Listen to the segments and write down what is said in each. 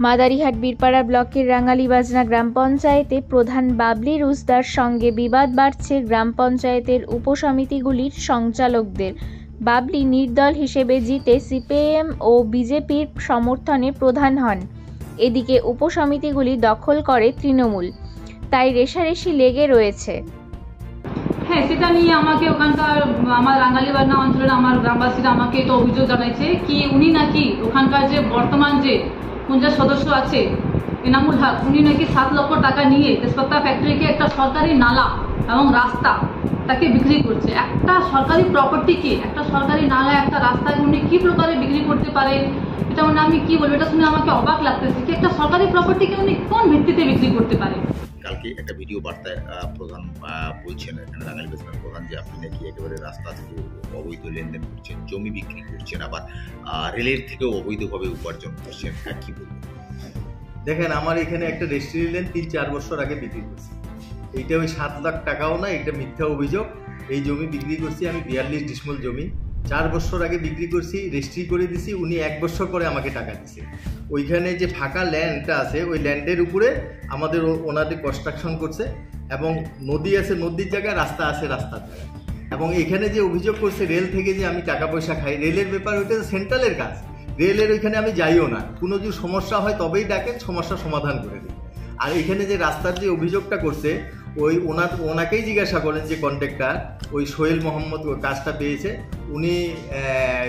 মাদারিহাট বীরপাড়া ব্লকের রাঙ্গালিবাজনা গ্রাম পঞ্চায়েতে প্রধান বাবলি রুজদার সঙ্গে বিবাদ বাড়ছে গ্রাম পঞ্চায়েতের উপসমিতিগুলির সঞ্চালকদের। বাবলি নির্দল হিসেবে জিতে সিপিএম ও বিজেপির সমর্থনে প্রধান হন। এদিকে উপসমিতিগুলি দখল করে তৃণমূল, তাই রেষারেষি লেগে রয়েছে। হ্যাঁ, সেটা নিয়ে আমাকে ওখানকার আমার রাঙ্গালিবাজনা অঞ্চলের আমার গ্রামবাসীরা আমাকে এটা অভিযোগ জানাইছে কি উনি নাকি ওখানকার যে বর্তমান যে পঞ্চায়েত সদস্য আছে এনামুল হক, উনি নাকি 7 লক্ষ টাকা নিয়ে তেজপাতা ফ্যাক্টরিকে একটা সরকারি নালা এবং রাস্তা তাকে বিক্রি করছে। একটা সরকারি প্রপার্টিকে, একটা সরকারি নালা, একটা রাস্তাকে উনি কি প্রকারে বিক্রি করতে পারে, এটা মানে আমি কি বলবো, এটা শুনে আমাকে অবাক লাগতেছে কি একটা সরকারি প্রপার্টিকে উনি কোন ভিত্তিতে বিক্রি করতে পারে। কালকে একটা ভিডিও বার্তায় প্রধান বলছেন, রাঙ্গালিবাজনার প্রধান, যে আপনি নাকি একেবারে রাস্তা থেকে অবৈধ লেনদেন করছেন, জমি বিক্রি করছেন, আবার রেলের থেকেও অবৈধভাবে উপার্জন করছেন। কি বলবেন? দেখেন, আমার এখানে একটা রেস্টুরেন্ট 3-4 বছর আগে বিক্রি করছি। এইটা ওই 7 লাখ টাকাও না, এটা মিথ্যা অভিযোগ। এই জমি বিক্রি করছি আমি 42 ডিসমিল জমি, 4 বছর আগে বিক্রি করছি, রেজিস্ট্রি করে দিছি। উনি 1 বছর পরে আমাকে টাকা দিচ্ছে। ওইখানে যে ফাঁকা ল্যান্ডটা আছে, ওই ল্যান্ডের উপরে আমাদের ওনাদের কনস্ট্রাকশন করছে, এবং নদী আছে, নদীর জায়গায় রাস্তা আছে, রাস্তার জায়গায়। এবং এখানে যে অভিযোগ করছে রেল থেকে যে আমি টাকা পয়সা খাই, রেলের ব্যাপার, ওইটা সেন্ট্রালের কাজ। রেলের ওইখানে আমি যাইও না, কোনো যদি সমস্যা হয় তবেই ডাকেন, সমস্যা সমাধান করে দিই। আর এখানে যে রাস্তার যে অভিযোগটা করছে, ওই ওনাকেই জিজ্ঞাসা করেন যে কন্ট্রাক্টর, ওই সোহেল মোহাম্মদ কাজটা পেয়েছে। উনি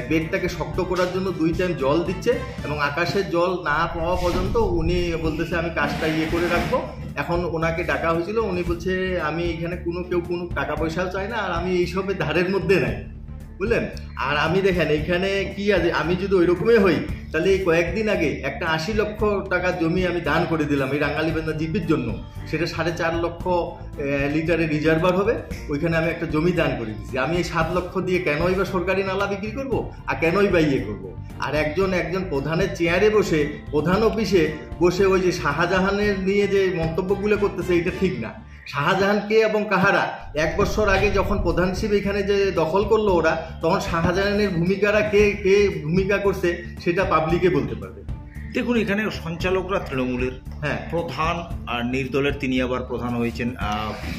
বেডটাকে শক্ত করার জন্য 2 টাইম জল দিচ্ছে, এবং আকাশের জল না পাওয়া পর্যন্ত উনি বলতেছে আমি কাজটা করে রাখবো। এখন ওনাকে ডাকা হয়েছিল, উনি বলছে আমি এখানে কেউ কোনো টাকা পয়সাও চাই না, আর আমি এইসবের ধারের মধ্যে নাই, বুঝলেন। আর আমি দেখেন এইখানে কি আছে, আমি যদি ওই রকমই হই তাহলে এই কয়েকদিন আগে একটা 80 লক্ষ টাকার জমি আমি দান করে দিলাম এই রাঙ্গালিবাজনা জিপির জন্য। সেটা 4.5 লক্ষ লিটারের রিজার্ভার হবে, ওইখানে আমি একটা জমি দান করে দিচ্ছি। আমি এই 7 লক্ষ দিয়ে কেনই বা সরকারি নালা বিক্রি করব, আর কেনই বা করবো। আর একজন প্রধানের চেয়ারে বসে, প্রধান অফিসে বসে ওই যে শাহজাহানের নিয়ে যে মন্তব্যগুলো করতেছে, এটা ঠিক না। শাহজাহান কে এবং কাহারা? 1 বছর আগে যখন প্রধান হিসেবে এখানে যে দখল করলো ওরা, তখন শাহজাহানের ভূমিকারা কে ভূমিকা করছে সেটা পাবলিকে বলতে পারবে। দেখুন, এখানে সঞ্চালকরা তৃণমূলের, হ্যাঁ, প্রধান আর নির্দলের, তিনি আবার প্রধান হয়েছেন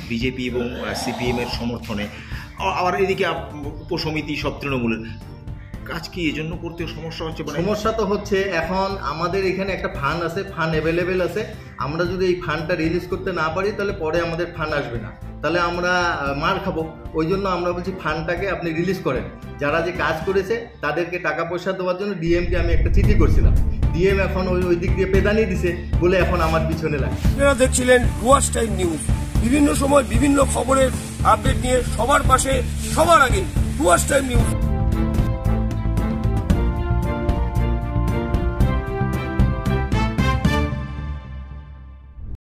বিজেপি এবং সিপিএম এর সমর্থনে, আবার এদিকে উপসমিতি সব তৃণমূলের। কাজ কি এজন্য করতে সমস্যা হচ্ছে? সমস্যা তো হচ্ছে, এখন আমাদের এখানে একটা ফান্ড আছে, ফান্ড অ্যাভেলেবেল আছে। আমরা যদি এই ফান্ডটা রিলিজ করতে না পারি তাহলে পরে আমাদের ফান্ড আসবে না, তাহলে আমরা মার খাবো। ওই জন্য আমরা বলছি ফান্ডটাকে আপনি রিলিজ করেন। যারা যে কাজ করেছে তাদেরকে টাকা পয়সা দেওয়ার জন্য ডিএমকে আমি একটা চিঠি করছিলাম। ডিএম এখন ওই দিক দিয়ে পেদানি দিছে বলে এখন আমার পিছনে লাগে। আপনারা দেখছিলেন ডুয়ার্স টাইম নিউজ, বিভিন্ন সময় বিভিন্ন খবরের আপডেট নিয়ে সবার পাশে, সবার আগে ডুয়ার্স টাইম নিউজ।